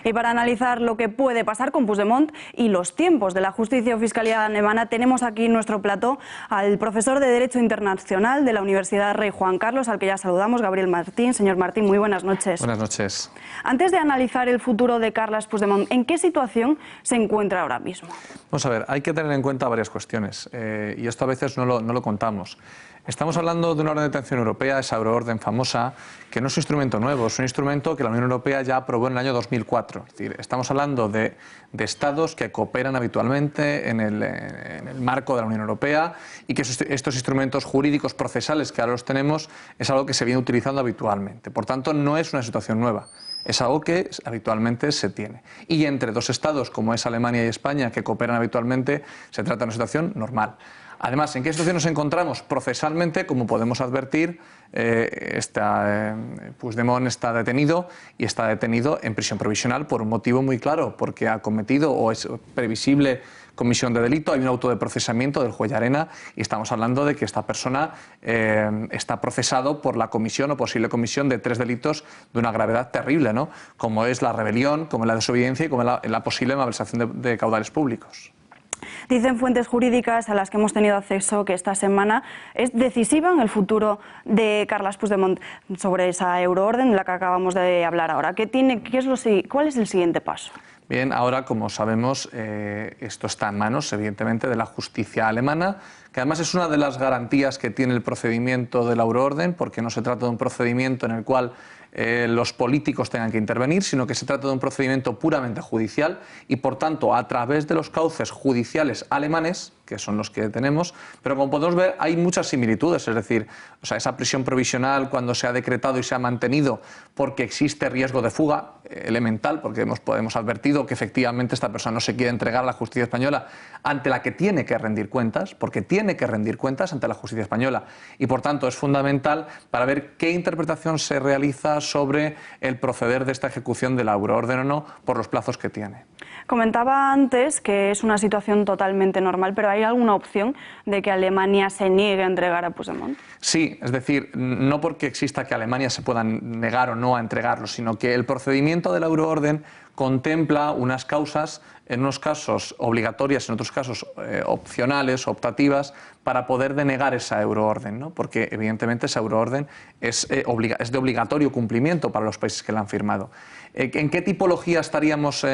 Y para analizar lo que puede pasar con Puigdemont y los tiempos de la justicia o fiscalía alemana, tenemos aquí en nuestro plató al profesor de Derecho Internacional de la Universidad Rey Juan Carlos, al que ya saludamos, Gabriel Martín. Señor Martín, muy buenas noches. Buenas noches. Antes de analizar el futuro de Carles Puigdemont, ¿en qué situación se encuentra ahora mismo? Vamos a ver, hay que tener en cuenta varias cuestiones y esto a veces no lo contamos. Estamos hablando de una orden de detención europea, esa euroorden famosa, que no es un instrumento nuevo, es un instrumento que la Unión Europea ya aprobó en el año 2004. Es decir, estamos hablando de estados que cooperan habitualmente en el marco de la Unión Europea y que estos instrumentos jurídicos procesales que ahora los tenemos es algo que se viene utilizando habitualmente. Por tanto, no es una situación nueva. Es algo que habitualmente se tiene. Y entre dos estados, como es Alemania y España, que cooperan habitualmente, se trata de una situación normal. Además, ¿en qué situación nos encontramos? Procesalmente, como podemos advertir, Puigdemont está detenido y está detenido en prisión provisional por un motivo muy claro, porque ha cometido o es previsible comisión de delito. Hay un auto de procesamiento del juez Llarena y estamos hablando de que esta persona está procesado por la comisión o posible comisión de 3 delitos de una gravedad terrible, ¿no? Como es la rebelión, como es la desobediencia y como es la posible malversación de caudales públicos. Dicen fuentes jurídicas a las que hemos tenido acceso que esta semana es decisiva en el futuro de Carles Puigdemont sobre esa euroorden de la que acabamos de hablar ahora. ¿Cuál es el siguiente paso? Bien, ahora, como sabemos, esto está en manos, evidentemente, de la justicia alemana, que además es una de las garantías que tiene el procedimiento de la euroorden, porque no se trata de un procedimiento en el cual los políticos tengan que intervenir, sino que se trata de un procedimiento puramente judicial y, por tanto, a través de los cauces judiciales alemanes, que son los que tenemos, pero como podemos ver hay muchas similitudes, es decir, esa prisión provisional cuando se ha decretado y se ha mantenido porque existe riesgo de fuga elemental, porque hemos advertido que efectivamente esta persona no se quiere entregar a la justicia española ante la que tiene que rendir cuentas, porque tiene que rendir cuentas ante la justicia española y por tanto es fundamental para ver qué interpretación se realiza sobre el proceder de esta ejecución de la euroorden o no por los plazos que tiene. Comentaba antes que es una situación totalmente normal, pero ¿hay alguna opción de que Alemania se niegue a entregar a Puigdemont? Sí, es decir, no porque exista que Alemania se pueda negar o no a entregarlo, sino que el procedimiento de la euroorden contempla unas causas, en unos casos obligatorias, en otros casos opcionales, optativas, para poder denegar esa euroorden, ¿no? Porque evidentemente esa euroorden es de obligatorio cumplimiento para los países que la han firmado. ¿En qué tipología estaríamos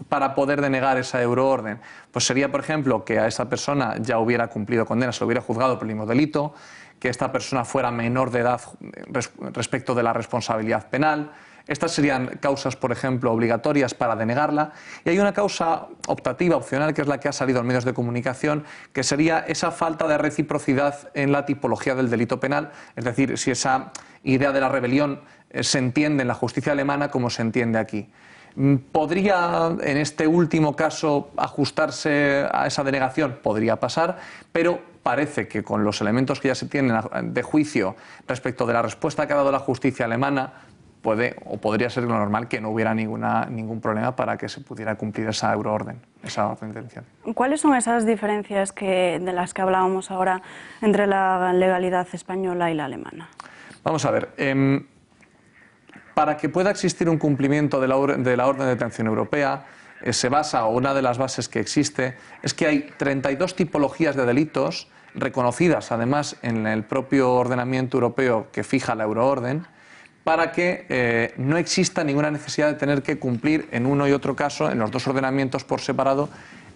para poder denegar esa euroorden? Pues sería, por ejemplo, que a esa persona ya hubiera cumplido condena, se lo hubiera juzgado por el mismo delito, que esta persona fuera menor de edad respecto de la responsabilidad penal. Estas serían causas, por ejemplo, obligatorias para denegarla. Y hay una causa optativa, opcional, que es la que ha salido en medios de comunicación, que sería esa falta de reciprocidad en la tipología del delito penal. Es decir, si esa idea de la rebelión se entiende en la justicia alemana como se entiende aquí. ¿Podría, en este último caso, ajustarse a esa denegación? Podría pasar, pero parece que con los elementos que ya se tienen de juicio respecto de la respuesta que ha dado la justicia alemana, podría ser lo normal que no hubiera ningún problema para que se pudiera cumplir esa euroorden, esa orden de detención. ¿Cuáles son esas diferencias de las que hablábamos ahora entre la legalidad española y la alemana? Vamos a ver. Para que pueda existir un cumplimiento de la orden de detención europea, se basa, o una de las bases que existe, es que hay 32 tipologías de delitos reconocidas, además, en el propio ordenamiento europeo que fija la euroorden, para que no exista ninguna necesidad de tener que cumplir en uno y otro caso, en los dos ordenamientos por separado,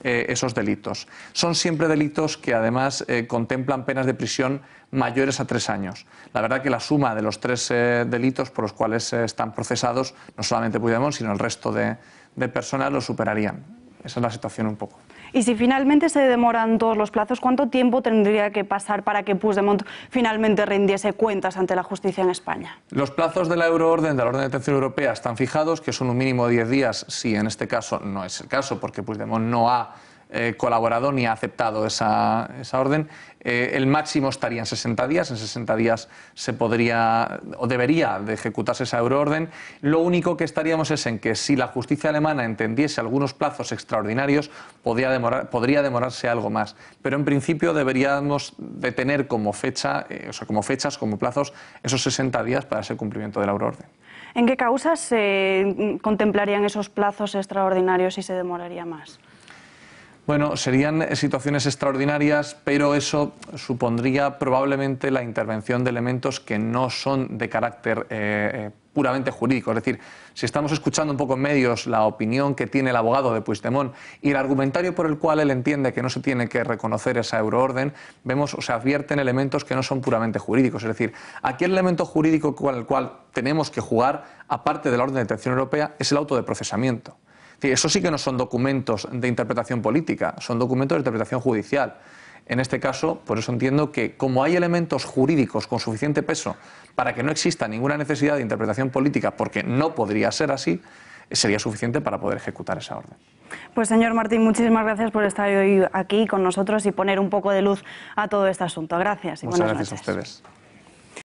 esos delitos. Son siempre delitos que además contemplan penas de prisión mayores a 3 años. La verdad que la suma de los 3 delitos por los cuales están procesados, no solamente Puigdemont, sino el resto de personas lo superarían. Esa es la situación un poco. Y si finalmente se demoran todos los plazos, ¿cuánto tiempo tendría que pasar para que Puigdemont finalmente rindiese cuentas ante la justicia en España? Los plazos de la euroorden, de la orden de detención europea, están fijados, que son un mínimo de 10 días, si en este caso no es el caso, porque Puigdemont no ha colaborado ni ha aceptado esa orden. El máximo estaría en 60 días. En 60 días se podría o debería de ejecutarse esa euroorden. Lo único que estaríamos es en que si la justicia alemana entendiese algunos plazos extraordinarios, podría demorarse algo más. Pero en principio deberíamos de tener como fecha, como plazos, esos 60 días para ese cumplimiento de la euroorden. ¿En qué causas se contemplarían esos plazos extraordinarios y se demoraría más? Bueno, serían situaciones extraordinarias, pero eso supondría probablemente la intervención de elementos que no son de carácter puramente jurídico. Es decir, si estamos escuchando un poco en medios la opinión que tiene el abogado de Puigdemont y el argumentario por el cual él entiende que no se tiene que reconocer esa euroorden, vemos o se advierten elementos que no son puramente jurídicos. Es decir, aquí el elemento jurídico con el cual tenemos que jugar, aparte de la orden de detención europea, es el auto de procesamiento. Eso sí que no son documentos de interpretación política, son documentos de interpretación judicial. En este caso, por eso entiendo que como hay elementos jurídicos con suficiente peso para que no exista ninguna necesidad de interpretación política, porque no podría ser así, sería suficiente para poder ejecutar esa orden. Pues señor Martín, muchísimas gracias por estar hoy aquí con nosotros y poner un poco de luz a todo este asunto. Gracias y buenas noches. Muchas gracias a ustedes.